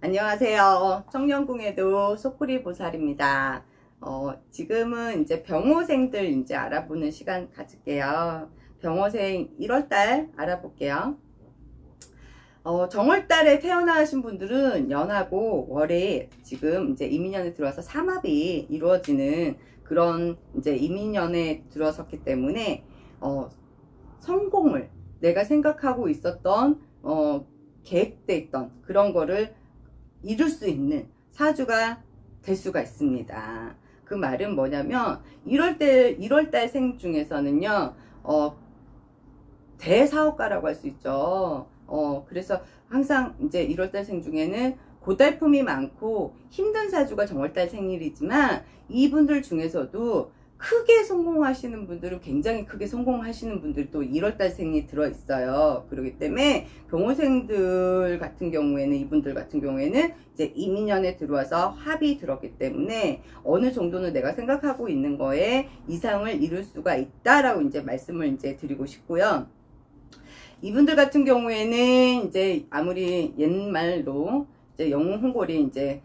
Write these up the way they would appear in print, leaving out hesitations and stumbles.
안녕하세요. 청년궁에도 소쿠리 보살입니다. 지금은 이제 병호생들 이제 알아보는 시간 가질게요. 병호생 1월달 알아볼게요. 정월달에 태어나신 분들은 연하고 월에 지금 이제 이민년에 들어와서 삼합이 이루어지는 그런 이제 이민년에 들어섰기 때문에 성공을 내가 생각하고 있었던 계획돼 있던 그런 거를 이룰 수 있는 사주가 될 수가 있습니다. 그 말은 뭐냐면 1월달 중에서는요 대사업가라고 할 수 있죠. 그래서 항상 이제 1월달생 중에는 고달픔이 많고 힘든 사주가 정월달 생일이지만 이분들 중에서도 크게 성공하시는 분들은 굉장히 크게 성공하시는 분들이 또 1월달생이 들어있어요. 그렇기 때문에 병호생들 같은 경우에는 이분들 같은 경우에는 이제 이민년에 들어와서 합이 들었기 때문에 어느 정도는 내가 생각하고 있는 거에 이상을 이룰 수가 있다라고 이제 말씀을 이제 드리고 싶고요. 이분들 같은 경우에는 이제 아무리 옛말로 이제 영웅홍골이 이제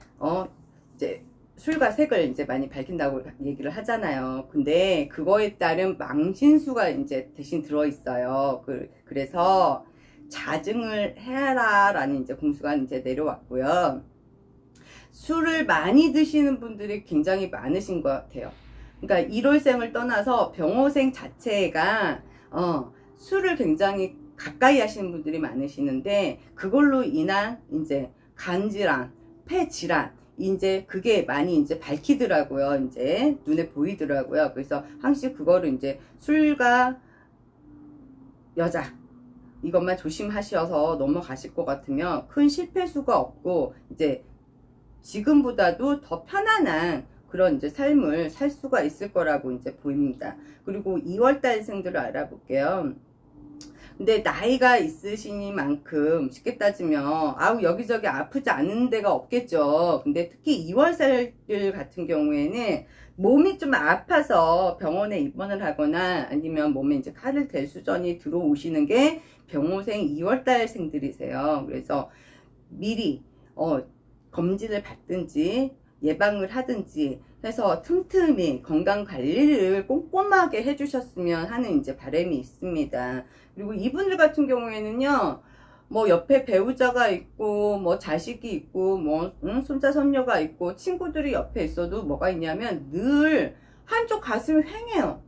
술과 색을 이제 많이 밝힌다고 얘기를 하잖아요. 근데 그거에 따른 망신수가 이제 대신 들어있어요. 그래서 자증을 해라 라는 이제 공수가 이제 내려왔고요. 술을 많이 드시는 분들이 굉장히 많으신 것 같아요. 그러니까 1월생을 떠나서 병호생 자체가 술을 굉장히 가까이 하시는 분들이 많으시는데 그걸로 인한 이제 간질환, 폐질환 이제 그게 많이 이제 밝히더라고요. 이제 눈에 보이더라고요. 그래서 항상 그거를 이제 술과 여자 이것만 조심하셔서 넘어가실 것 같으면 큰 실패수가 없고 이제 지금보다도 더 편안한 그런 이제 삶을 살 수가 있을 거라고 이제 보입니다. 그리고 2월달생들을 알아볼게요. 근데 나이가 있으시니만큼 쉽게 따지면 여기저기 아프지 않은 데가 없겠죠. 근데 특히 2월살들 같은 경우에는 몸이 좀 아파서 병원에 입원을 하거나 아니면 몸에 이제 칼을 댈 수전이 들어오시는 게 병호생 2월달생들이세요. 그래서 미리 검진을 받든지 예방을 하든지 해서 틈틈이 건강 관리를 꼼꼼하게 해주셨으면 하는 이제 바람이 있습니다. 그리고 이분들 같은 경우에는요, 뭐 옆에 배우자가 있고, 뭐 자식이 있고, 뭐 손자 손녀가 있고, 친구들이 옆에 있어도 뭐가 있냐면 늘 한쪽 가슴이 휑해요.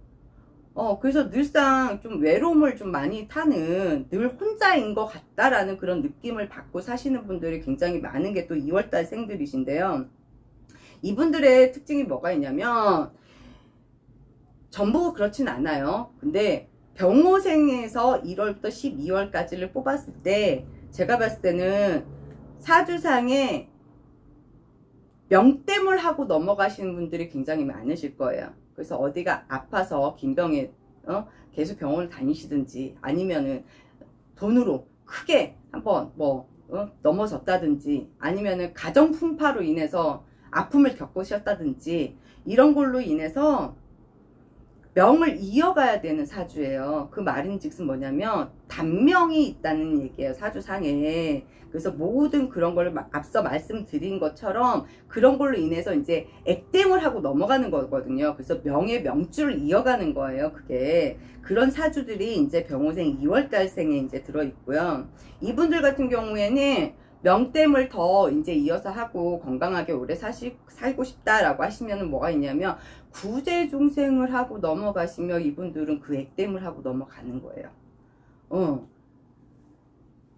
그래서 늘상 좀 외로움을 좀 많이 타는 늘 혼자인 것 같다라는 그런 느낌을 받고 사시는 분들이 굉장히 많은 게 또 2월달 생들이신데요. 이분들의 특징이 뭐가 있냐면 전부 그렇진 않아요. 근데 병호생에서 1월부터 12월까지를 뽑았을 때 제가 봤을 때는 사주상에 명땜을 하고 넘어가시는 분들이 굉장히 많으실 거예요. 그래서 어디가 아파서 긴병에 계속 병원을 다니시든지 아니면은 돈으로 크게 한번 넘어졌다든지 아니면은 가정 풍파로 인해서 아픔을 겪으셨다든지 이런 걸로 인해서 명을 이어가야 되는 사주예요. 그 말인즉슨 뭐냐면 단명이 있다는 얘기예요. 사주상에. 그래서 모든 그런 걸 앞서 말씀드린 것처럼 그런 걸로 인해서 이제 액땜을 하고 넘어가는 거거든요. 그래서 명의 명줄을 이어가는 거예요. 그게 그런 사주들이 이제 병호생 2월달생에 이제 들어있고요. 이분들 같은 경우에는 명땜을 더 이제 이어서 하고 건강하게 오래 살고 싶다라고 하시면 뭐가 있냐면 구제중생을 하고 넘어가시면 이분들은 그 액땜을 하고 넘어가는 거예요.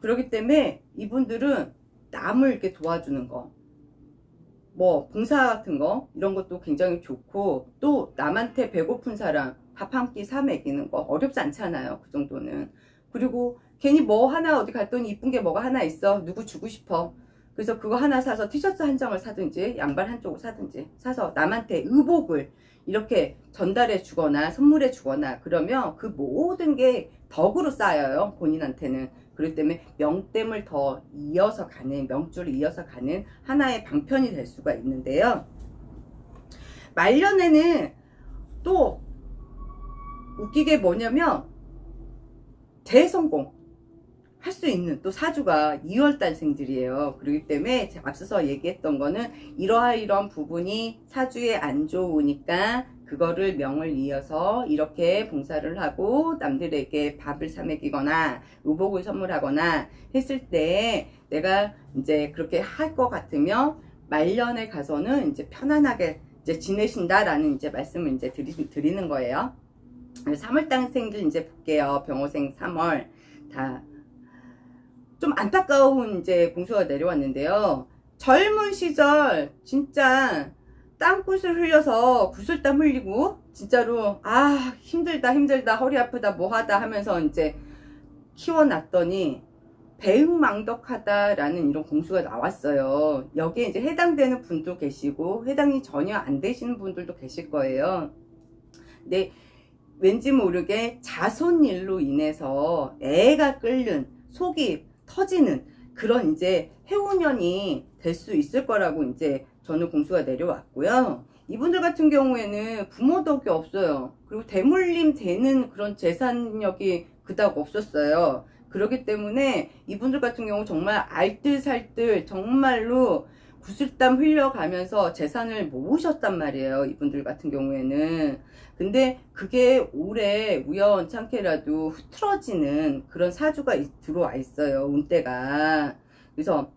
그렇기 때문에 이분들은 남을 이렇게 도와주는 거, 뭐 봉사 같은 거 이런 것도 굉장히 좋고 또 남한테 배고픈 사람 밥 한 끼 사 먹이는 거 어렵지 않잖아요. 그 정도는. 그리고 괜히 뭐 하나 어디 갔더니 이쁜 게 뭐가 하나 있어. 누구 주고 싶어. 그래서 그거 하나 사서 티셔츠 한 장을 사든지 양말 한 쪽을 사든지 사서 남한테 의복을 이렇게 전달해 주거나 선물해 주거나 그러면 그 모든 게 덕으로 쌓여요. 본인한테는. 그렇기 때문에 명땜을 더 이어서 가는 명줄을 이어서 가는 하나의 방편이 될 수가 있는데요. 말년에는 또 웃기게 뭐냐면 대성공 할 수 있는 또 사주가 2월달생들이에요. 그렇기 때문에 앞서서 얘기했던 거는 이러한 부분이 사주에 안 좋으니까 그거를 명을 이어서 이렇게 봉사를 하고 남들에게 밥을 사 먹이거나 의복을 선물하거나 했을 때 내가 이제 그렇게 할 것 같으면 말년에 가서는 이제 편안하게 이제 지내신다라는 이제 말씀을 이제 드리는 거예요. 3월달생들 이제 볼게요. 병호생 3월 다 좀 안타까운 이제 공수가 내려왔는데요. 젊은 시절 진짜 땀굿을 흘려서 구슬땀 흘리고 진짜로 아 힘들다 허리 아프다 뭐하다 하면서 이제 키워놨더니 배은망덕하다라는 이런 공수가 나왔어요. 여기에 이제 해당되는 분도 계시고 해당이 전혀 안 되시는 분들도 계실 거예요. 근데 왠지 모르게 자손일로 인해서 애가 끓는 속이 터지는 그런 이제 해운년이 될 수 있을 거라고 이제 저는 공수가 내려왔고요. 이분들 같은 경우에는 부모 덕이 없어요. 그리고 대물림 되는 그런 재산력이 그닥 없었어요. 그렇기 때문에 이분들 같은 경우 정말 알뜰살뜰 정말로 구슬땀 흘려가면서 재산을 모으셨단 말이에요. 이분들 같은 경우에는. 근데 그게 올해 우연찮게라도 흐트러지는 그런 사주가 들어와 있어요. 운대가. 그래서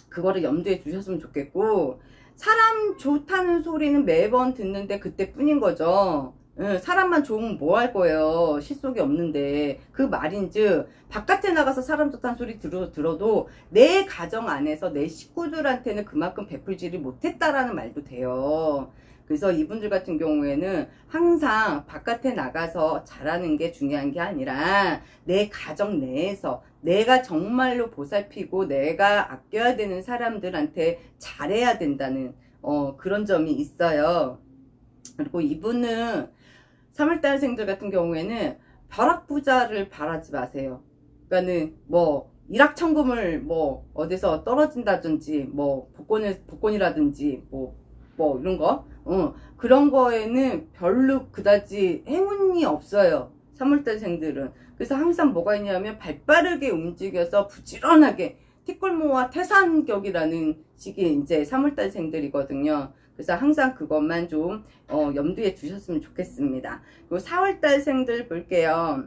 그거를 염두에 두셨으면 좋겠고, 사람 좋다는 소리는 매번 듣는데 그때뿐인 거죠. 사람만 좋으면 뭐 할 거예요. 실속이 없는데. 그 말인즉 바깥에 나가서 사람 좋다는 소리 들어도 내 가정 안에서 내 식구들한테는 그만큼 베풀지를 못했다라는 말도 돼요. 그래서 이분들 같은 경우에는 항상 바깥에 나가서 잘하는 게 중요한 게 아니라 내 가정 내에서 내가 정말로 보살피고 내가 아껴야 되는 사람들한테 잘해야 된다는 그런 점이 있어요. 그리고 이분은 3월달생들 같은 경우에는 벼락부자를 바라지 마세요. 그러니까는 뭐 일확천금을 뭐 어디서 떨어진다든지 뭐 복권이라든지 뭐 이런 거 그런 거에는 별로 그다지 행운이 없어요. 3월달생들은. 그래서 항상 뭐가 있냐면 발빠르게 움직여서 부지런하게 티끌모아 태산격이라는 식이 이제 3월달생들이거든요. 그래서 항상 그것만 좀 염두에 두셨으면 좋겠습니다. 그리고 4월달생들 볼게요.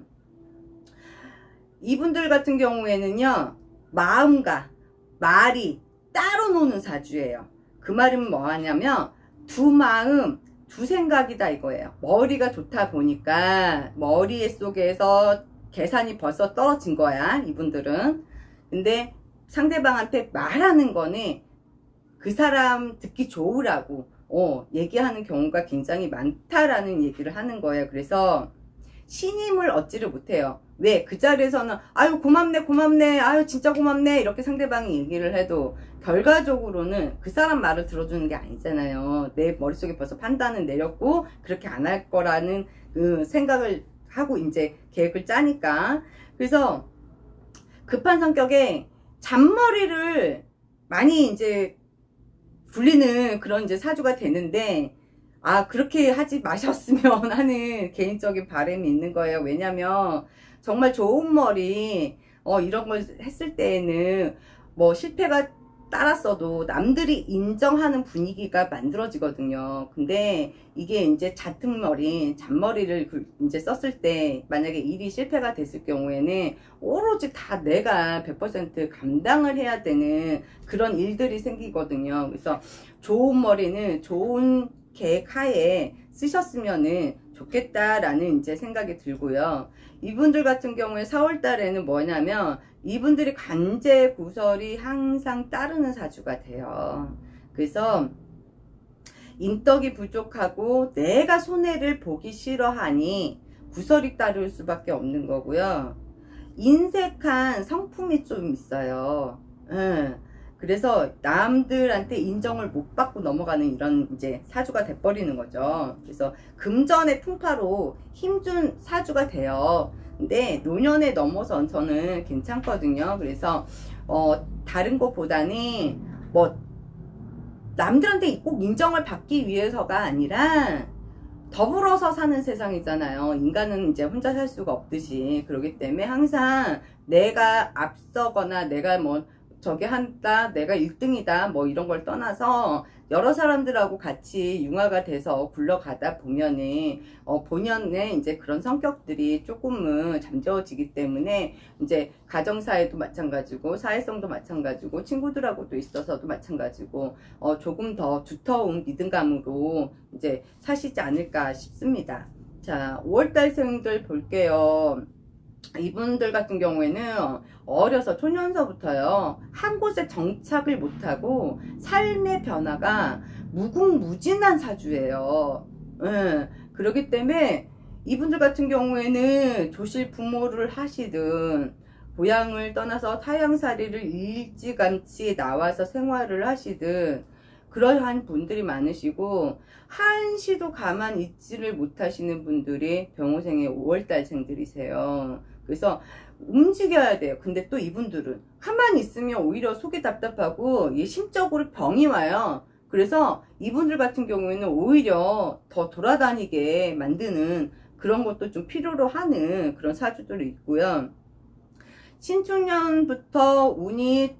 이분들 같은 경우에는요, 마음과 말이 따로 노는 사주예요. 그 말은 뭐 하냐면 두 마음 두 생각이다 이거예요. 머리가 좋다 보니까 머리 속에서 계산이 벌써 떨어진 거야 이분들은. 근데 상대방한테 말하는 거는 그 사람 듣기 좋으라고 얘기하는 경우가 굉장히 많다라는 얘기를 하는 거예요. 그래서 신임을 얻지를 못해요. 왜? 그 자리에서는 아유 고맙네 아유 진짜 고맙네 이렇게 상대방이 얘기를 해도 결과적으로는 그 사람 말을 들어주는 게 아니잖아요. 내 머릿속에 벌써 판단은 내렸고 그렇게 안 할 거라는 그 생각을 하고 이제 계획을 짜니까. 그래서 급한 성격에 잔머리를 많이 이제 굴리는 그런 이제 사주가 되는데, 그렇게 하지 마셨으면 하는 개인적인 바람이 있는 거예요. 왜냐면 정말 좋은 머리 이런 걸 했을 때에는 뭐 실패가 따랐어도 남들이 인정하는 분위기가 만들어지거든요. 근데 이게 이제 잔머리를 이제 썼을 때 만약에 일이 실패가 됐을 경우에는 오로지 다 내가 100% 감당을 해야 되는 그런 일들이 생기거든요. 그래서 좋은 머리는 좋은 계획하에 쓰셨으면은 좋겠다라는 이제 생각이 들고요. 이분들 같은 경우에 4월 달에는 뭐냐면 이분들이 관제 구설이 항상 따르는 사주가 돼요. 그래서 인덕이 부족하고 내가 손해를 보기 싫어하니 구설이 따를 수밖에 없는 거고요. 인색한 성품이 좀 있어요. 그래서 남들한테 인정을 못 받고 넘어가는 이런 이제 사주가 돼버리는 거죠. 그래서 금전의 풍파로 힘준 사주가 돼요. 근데 노년에 넘어서는 괜찮거든요. 그래서 다른 것보다는 뭐 남들한테 꼭 인정을 받기 위해서가 아니라 더불어서 사는 세상이잖아요. 인간은 이제 혼자 살 수가 없듯이. 그렇기 때문에 항상 내가 앞서거나 내가 뭐 저기 한다, 내가 1등이다 뭐 이런 걸 떠나서 여러 사람들하고 같이 융화가 돼서 굴러가다 보면은 본연의 이제 그런 성격들이 조금은 잠재워지기 때문에 이제 가정사회도 마찬가지고 사회성도 마찬가지고 친구들하고도 있어서도 마찬가지고 조금 더 두터운 믿음감으로 이제 사시지 않을까 싶습니다. 자, 5월달생들 볼게요. 이분들 같은 경우에는 어려서 초년서부터요 한 곳에 정착을 못하고 삶의 변화가 무궁무진한 사주예요. 그렇기 때문에 이분들 같은 경우에는 조실 부모를 하시든 고향을 떠나서 타향살이를 일찌감치 나와서 생활을 하시든 그러한 분들이 많으시고 한시도 가만 있지를 못하시는 분들이 병호생의 5월달생들이세요. 그래서 움직여야 돼요. 근데 또 이분들은 가만히 있으면 오히려 속이 답답하고 심적으로 병이 와요. 그래서 이분들 같은 경우에는 오히려 더 돌아다니게 만드는 그런 것도 좀 필요로 하는 그런 사주들이 있고요. 신축년부터 운이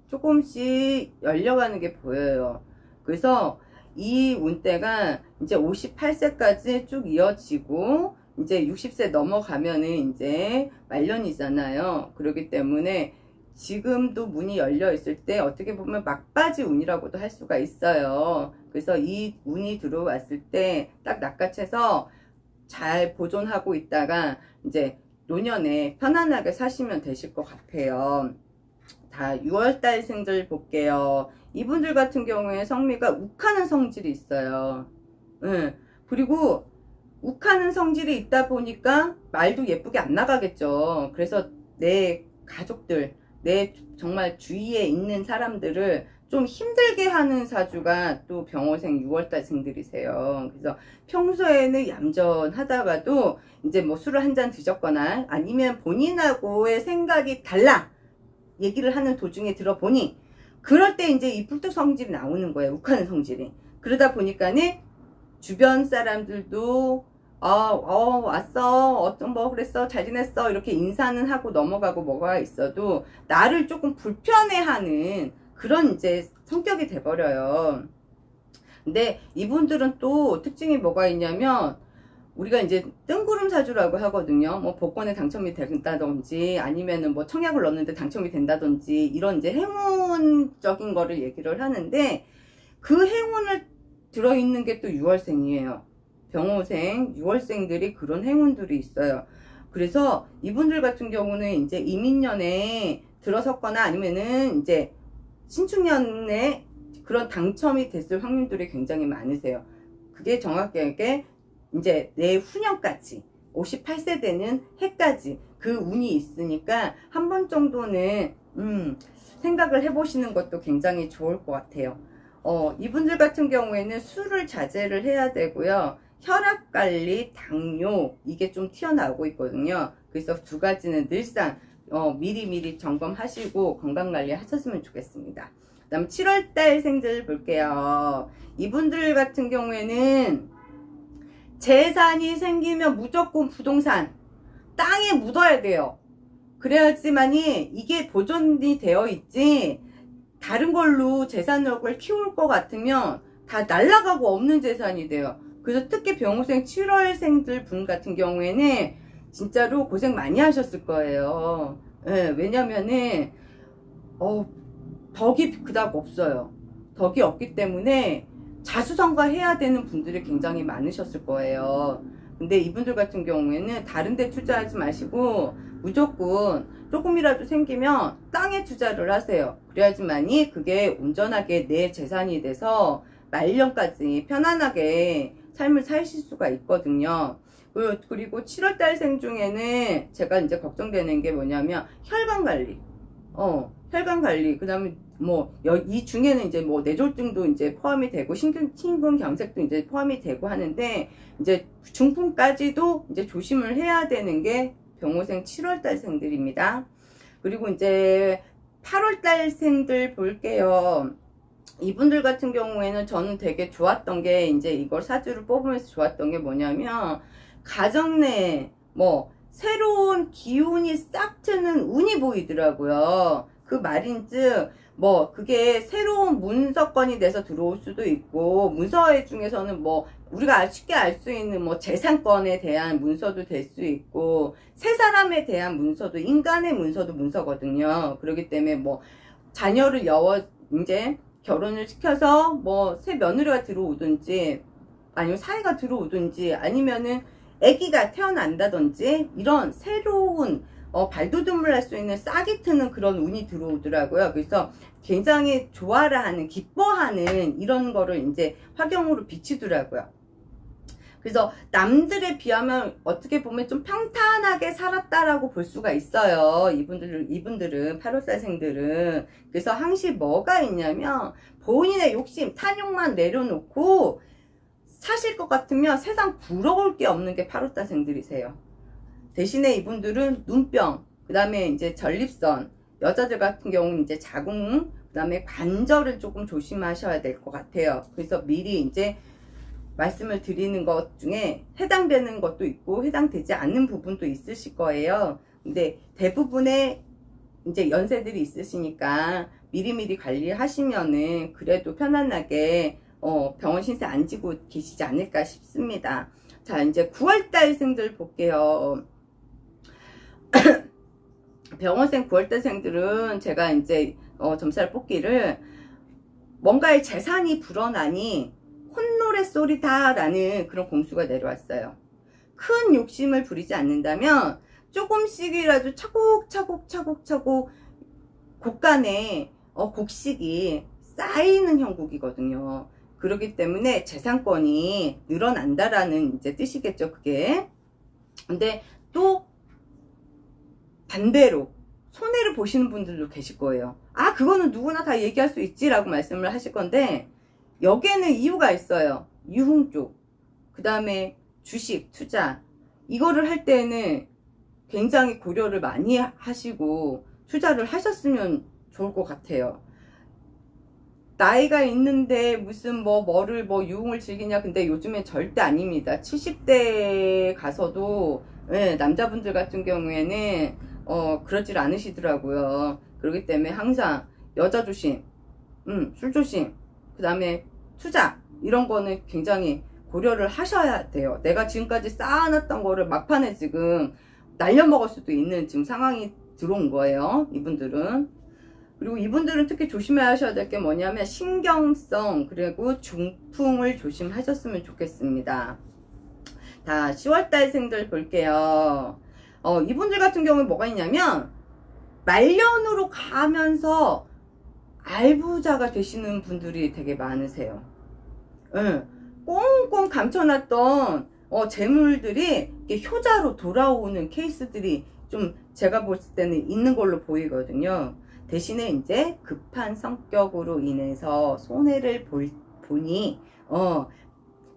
조금씩 열려가는 게 보여요. 그래서 이 운대가 이제 58세까지 쭉 이어지고 이제 60세 넘어가면은 이제 말년이잖아요. 그렇기 때문에 지금도 문이 열려 있을 때 어떻게 보면 막바지 운이라고도 할 수가 있어요. 그래서 이 운이 들어왔을 때 딱 낚아채서 잘 보존하고 있다가 이제 노년에 편안하게 사시면 되실 것 같아요. 자, 6월달생들 볼게요. 이분들 같은 경우에 성미가 욱하는 성질이 있어요. 그리고 욱하는 성질이 있다 보니까 말도 예쁘게 안 나가겠죠. 그래서 내 가족들, 내 정말 주위에 있는 사람들을 좀 힘들게 하는 사주가 또 병호생 6월달생들이세요. 그래서 평소에는 얌전하다가도 이제 뭐 술을 한 잔 드셨거나 아니면 본인하고의 생각이 달라 얘기를 하는 도중에 들어보니 그럴 때 이제 이 불뚝 성질이 나오는 거예요. 욱하는 성질이. 그러다 보니까는 주변 사람들도 왔어, 어떤 뭐 그랬어, 잘 지냈어 이렇게 인사는 하고 넘어가고 뭐가 있어도 나를 조금 불편해하는 그런 이제 성격이 돼버려요. 근데 이분들은 또 특징이 뭐가 있냐면 우리가 이제 뜬구름 사주라고 하거든요. 뭐 복권에 당첨이 된다든지 아니면은 뭐 청약을 넣었는데 당첨이 된다든지 이런 이제 행운적인 거를 얘기를 하는데 그 행운을 들어있는 게 또 6월생이에요. 병호생 6월생들이 그런 행운들이 있어요. 그래서 이분들 같은 경우는 이제 이민년에 들어섰거나 아니면은 이제 신축년에 그런 당첨이 됐을 확률들이 굉장히 많으세요. 그게 정확하게 이제 내후년까지 58세 되는 해까지 그 운이 있으니까 한 번 정도는 생각을 해보시는 것도 굉장히 좋을 것 같아요. 이분들 같은 경우에는 술을 자제를 해야 되고요. 혈압관리, 당뇨 이게 좀 튀어나오고 있거든요. 그래서 두 가지는 늘상 미리미리 점검하시고 건강관리 하셨으면 좋겠습니다. 그 다음 7월달생들 볼게요. 이분들 같은 경우에는 재산이 생기면 무조건 부동산 땅에 묻어야 돼요. 그래야지만이 이게 보존이 되어 있지 다른 걸로 재산력을 키울 것 같으면 다 날아가고 없는 재산이 돼요. 그래서 특히 병호생 7월생들 분 같은 경우에는 진짜로 고생 많이 하셨을 거예요. 왜냐면은 덕이 그닥 없어요. 덕이 없기 때문에 자수성가해야 되는 분들이 굉장히 많으셨을 거예요. 근데 이분들 같은 경우에는 다른 데 투자하지 마시고 무조건 조금이라도 생기면 땅에 투자를 하세요. 그래야지만이 그게 온전하게 내 재산이 돼서 말년까지 편안하게 삶을 사실 수가 있거든요. 그리고 7월달생 중에는 제가 이제 걱정되는 게 뭐냐면 혈관관리. 혈관관리. 그 다음에 뭐 이 중에는 이제 뭐 뇌졸중도 이제 포함이 되고 심근경색도 이제 포함이 되고 하는데 이제 중풍까지도 이제 조심을 해야 되는 게 병호생 7월달생들입니다. 그리고 이제 8월달생들 볼게요. 이분들 같은 경우에는 저는 되게 좋았던 게, 이제 이걸 사주를 뽑으면서 좋았던 게 뭐냐면, 가정 내에 뭐 새로운 기운이 싹 트는 운이 보이더라고요. 그 말인즉 뭐 그게 새로운 문서권이 돼서 들어올 수도 있고, 문서 중에서는 뭐 우리가 쉽게 알 수 있는 뭐 재산권에 대한 문서도 될 수 있고, 세 사람에 대한 문서도, 인간의 문서도 문서거든요. 그렇기 때문에 뭐 자녀를 이제 결혼을 시켜서 뭐 새 며느리가 들어오든지, 아니면 사이가 들어오든지, 아니면은 아기가 태어난다든지, 이런 새로운 발돋움을 할 수 있는 싹이 트는 그런 운이 들어오더라고요. 그래서 굉장히 좋아라 하는, 기뻐하는 이런 거를 이제 화경으로 비치더라고요. 그래서 남들에 비하면 어떻게 보면 좀 평탄하게 살았다라고 볼 수가 있어요. 이분들은 8월달생들은. 그래서 항상 뭐가 있냐면, 본인의 욕심, 탐욕만 내려놓고 사실 것 같으면 세상 부러울 게 없는 게 8월달생들이세요. 대신에 이분들은 눈병, 그 다음에 이제 전립선, 여자들 같은 경우는 이제 자궁, 그 다음에 관절을 조금 조심하셔야 될 것 같아요. 그래서 미리 이제 말씀을 드리는 것 중에 해당되는 것도 있고 해당되지 않는 부분도 있으실 거예요. 근데 대부분의 이제 연세들이 있으시니까 미리미리 관리하시면은 그래도 편안하게 병원 신세 안 지고 계시지 않을까 싶습니다. 자, 이제 9월달생들 볼게요. 병원생 9월달생들은 제가 이제 점사를 뽑기를, 뭔가의 재산이 불어나니 콧노래 소리다 라는 그런 공수가 내려왔어요. 큰 욕심을 부리지 않는다면 조금씩이라도 차곡차곡 곳간에 곡식이 쌓이는 형국이거든요. 그렇기 때문에 재산권이 늘어난다라는 이제 뜻이겠죠, 그게. 근데 또 반대로 손해를 보시는 분들도 계실 거예요. 아, 그거는 누구나 다 얘기할 수 있지 라고 말씀을 하실 건데, 여기에는 이유가 있어요. 유흥 쪽, 그 다음에 주식, 투자, 이거를 할 때는 굉장히 고려를 많이 하시고 투자를 하셨으면 좋을 것 같아요. 나이가 있는데 무슨 뭐를 유흥을 즐기냐. 근데 요즘엔 절대 아닙니다. 70대 가서도 남자분들 같은 경우에는 그러질 않으시더라고요. 그렇기 때문에 항상 여자 조심, 술 조심, 그 다음에 투자, 이런 거는 굉장히 고려를 하셔야 돼요. 내가 지금까지 쌓아놨던 거를 막판에 지금 날려먹을 수도 있는 지금 상황이 들어온 거예요, 이분들은. 그리고 이분들은 특히 조심해야 하셔야 될 게 뭐냐면 신경성, 그리고 중풍을 조심하셨으면 좋겠습니다. 자, 10월달생들 볼게요. 이분들 같은 경우는 뭐가 있냐면, 말년으로 가면서 알부자가 되시는 분들이 되게 많으세요. 꽁꽁 감춰놨던 재물들이 효자로 돌아오는 케이스들이 좀 제가 볼 때는 있는 걸로 보이거든요. 대신에 이제 급한 성격으로 인해서 손해를 보니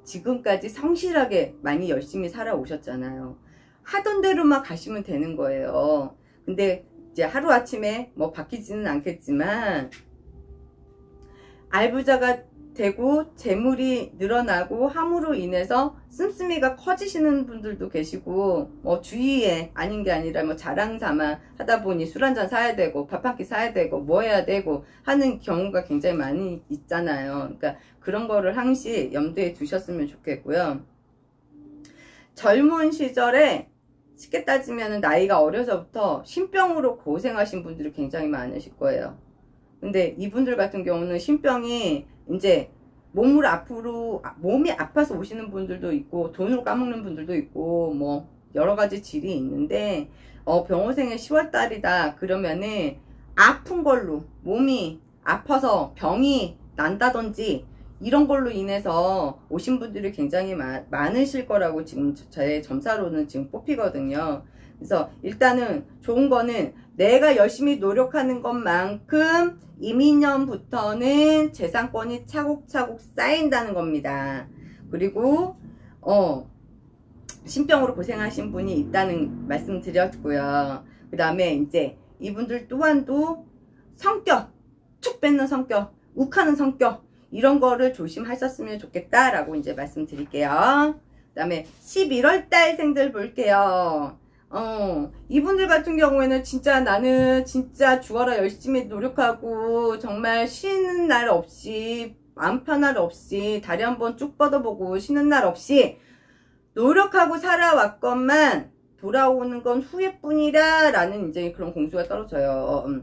지금까지 성실하게 많이 열심히 살아오셨잖아요. 하던 대로만 가시면 되는 거예요. 근데 이제 하루아침에 뭐 바뀌지는 않겠지만 알부자가 되고 재물이 늘어나고 함으로 인해서 씀씀이가 커지시는 분들도 계시고, 뭐 주위에 아닌 게 아니라 뭐 자랑 삼아 하다 보니 술 한잔 사야 되고 밥 한 끼 사야 되고 뭐 해야 되고 하는 경우가 굉장히 많이 있잖아요. 그러니까 그런 거를 항시 염두에 두셨으면 좋겠고요. 젊은 시절에 쉽게 따지면 나이가 어려서부터 신병으로 고생하신 분들이 굉장히 많으실 거예요. 근데 이분들 같은 경우는 신병이 이제 몸이 아파서 오시는 분들도 있고, 돈으로 까먹는 분들도 있고, 뭐 여러 가지 질이 있는데, 병호생의 10월달이다 그러면은 아픈 걸로, 몸이 아파서 병이 난다든지 이런 걸로 인해서 오신 분들이 굉장히 많으실 거라고 지금 제 점사로는 지금 뽑히거든요. 그래서 일단은 좋은 거는 내가 열심히 노력하는 것만큼 이민년부터는 재산권이 차곡차곡 쌓인다는 겁니다. 그리고 신병으로 고생하신 분이 있다는 말씀 드렸고요. 그 다음에 이제 이분들 또한도 성격, 축 뺏는 성격, 욱하는 성격 이런 거를 조심하셨으면 좋겠다라고 이제 말씀드릴게요. 그 다음에 11월달생들 볼게요. 이분들 같은 경우에는 진짜 나는 진짜 죽어라 열심히 노력하고 정말 쉬는 날 없이 마음 편할 없이 다리 한번 쭉 뻗어보고 쉬는 날 없이 노력하고 살아왔건만 돌아오는 건 후회뿐이라 라는 이제 그런 공수가 떨어져요.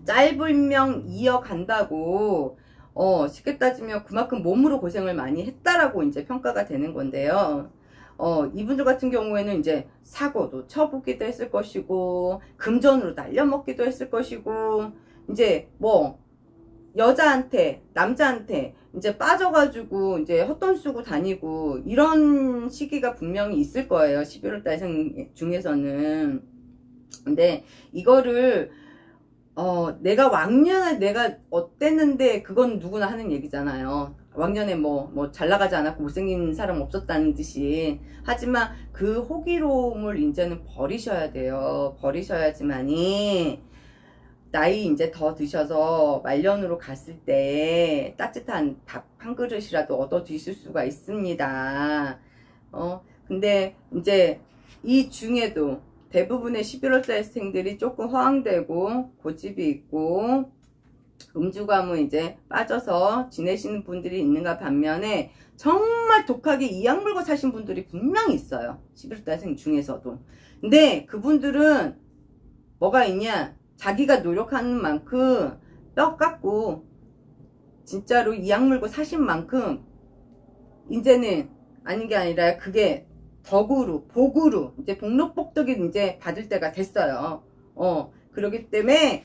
짧은 명 이어간다고 쉽게 따지면 그만큼 몸으로 고생을 많이 했다라고 이제 평가가 되는 건데요. 이분들 같은 경우에는 이제 사고도 쳐보기도 했을 것이고 금전으로 날려먹기도 했을 것이고 이제 뭐 여자한테 남자한테 이제 빠져가지고 이제 헛돈 쓰고 다니고 이런 시기가 분명히 있을 거예요. 11월 달생 중에서는. 근데 이거를 내가 왕년에 내가 어땠는데 그건 누구나 하는 얘기잖아요. 왕년에 뭐 잘 나가지 않았고 못생긴 사람 없었다는 듯이. 하지만 그 호기로움을 이제는 버리셔야 돼요. 버리셔야지만이 나이 이제 더 드셔서 말년으로 갔을 때 따뜻한 밥 한 그릇이라도 얻어 드실 수가 있습니다. 근데 이제 이 중에도 대부분의 11월달생들이 조금 허황되고 고집이 있고 음주감은 이제 빠져서 지내시는 분들이 있는가 반면에 정말 독하게 이악 물고 사신 분들이 분명히 있어요. 11월달생 중에서도. 근데 그분들은 뭐가 있냐, 자기가 노력하는 만큼 뼈 깎고 진짜로 이악 물고 사신 만큼 이제는 아닌 게 아니라 그게 덕으로 복으로 이제 복록복덕이 이제 받을 때가 됐어요. 그렇기 때문에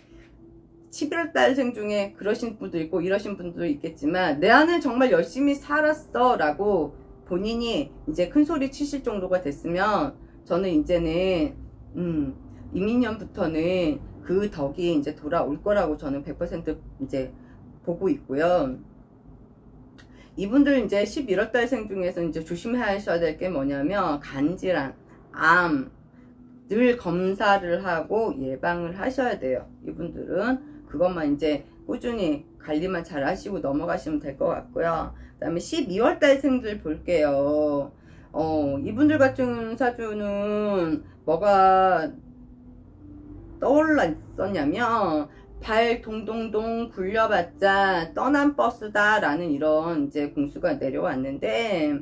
11월달생 중에 그러신 분도 있고 이러신 분도 있겠지만 내 안에 정말 열심히 살았어 라고 본인이 이제 큰 소리 치실 정도가 됐으면 저는 이제는 이민년부터는 그 덕이 이제 돌아올 거라고 저는 100% 이제 보고 있고요. 이분들 이제 11월달생 중에서 이제 조심하셔야 될 게 뭐냐면 간질환, 암 늘 검사를 하고 예방을 하셔야 돼요. 이분들은 그것만 이제 꾸준히 관리만 잘 하시고 넘어가시면 될 것 같고요. 그 다음에 12월달생들 볼게요. 이분들 같은 사주는 뭐가 떠올라 있었냐면 발 동동동 굴려봤자 떠난 버스다 라는 이런 이제 공수가 내려왔는데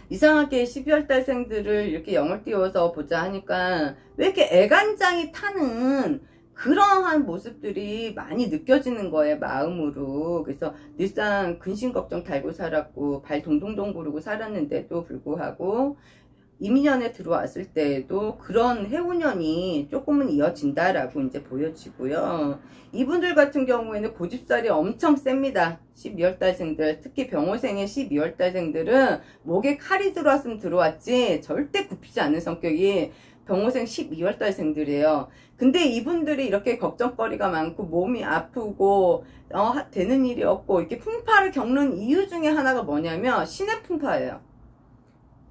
이상하게 12월달생들을 이렇게 영을 띄워서 보자 하니까 왜 이렇게 애간장이 타는 그러한 모습들이 많이 느껴지는 거예요, 마음으로. 그래서 늘상 근심 걱정 달고 살았고 발 동동동 구르고 살았는데도 불구하고 이민년에 들어왔을 때에도 그런 해운년이 조금은 이어진다라고 이제 보여지고요. 이분들 같은 경우에는 고집살이 엄청 셉니다. 12월달생들, 특히 병호생의 12월달생들은 목에 칼이 들어왔으면 들어왔지 절대 굽히지 않는 성격이 병호생 12월달생들이에요. 근데 이분들이 이렇게 걱정거리가 많고 몸이 아프고 되는 일이 없고 이렇게 풍파를 겪는 이유 중에 하나가 뭐냐면 신의 풍파예요.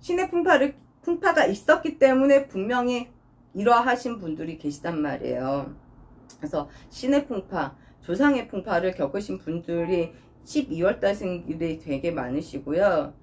신의 풍파가 있었기 때문에 분명히 이러하신 분들이 계시단 말이에요. 그래서 신의 풍파, 조상의 풍파를 겪으신 분들이 12월달생들이 되게 많으시고요.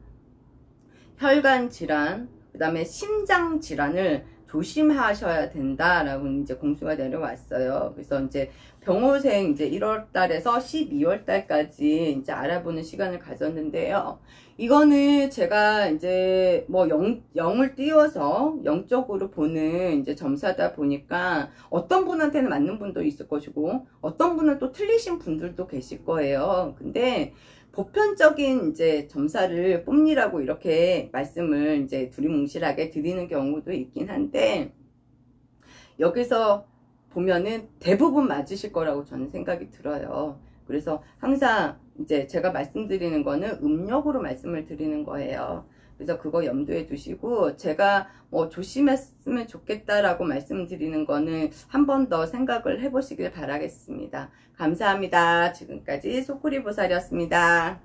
혈관 질환, 그 다음에 심장 질환을 조심하셔야 된다라고 이제 공수가 내려왔어요. 그래서 이제 병호생 이제 1월달에서 12월달까지 이제 알아보는 시간을 가졌는데요. 이거는 제가 이제 뭐 영을 띄워서 영적으로 보는 이제 점사다 보니까 어떤 분한테는 맞는 분도 있을 것이고 어떤 분은 또 틀리신 분들도 계실 거예요. 근데 보편적인 이제 점사를 뽐니라고 이렇게 말씀을 이제 두리뭉실하게 드리는 경우도 있긴 한데 여기서 보면은 대부분 맞으실 거라고 저는 생각이 들어요. 그래서 항상 이제 제가 말씀드리는 거는 음력으로 말씀을 드리는 거예요. 그래서 그거 염두에 두시고 제가 뭐 조심했으면 좋겠다라고 말씀드리는 거는 한 번 더 생각을 해보시길 바라겠습니다. 감사합니다. 지금까지 소쿠리보살이었습니다.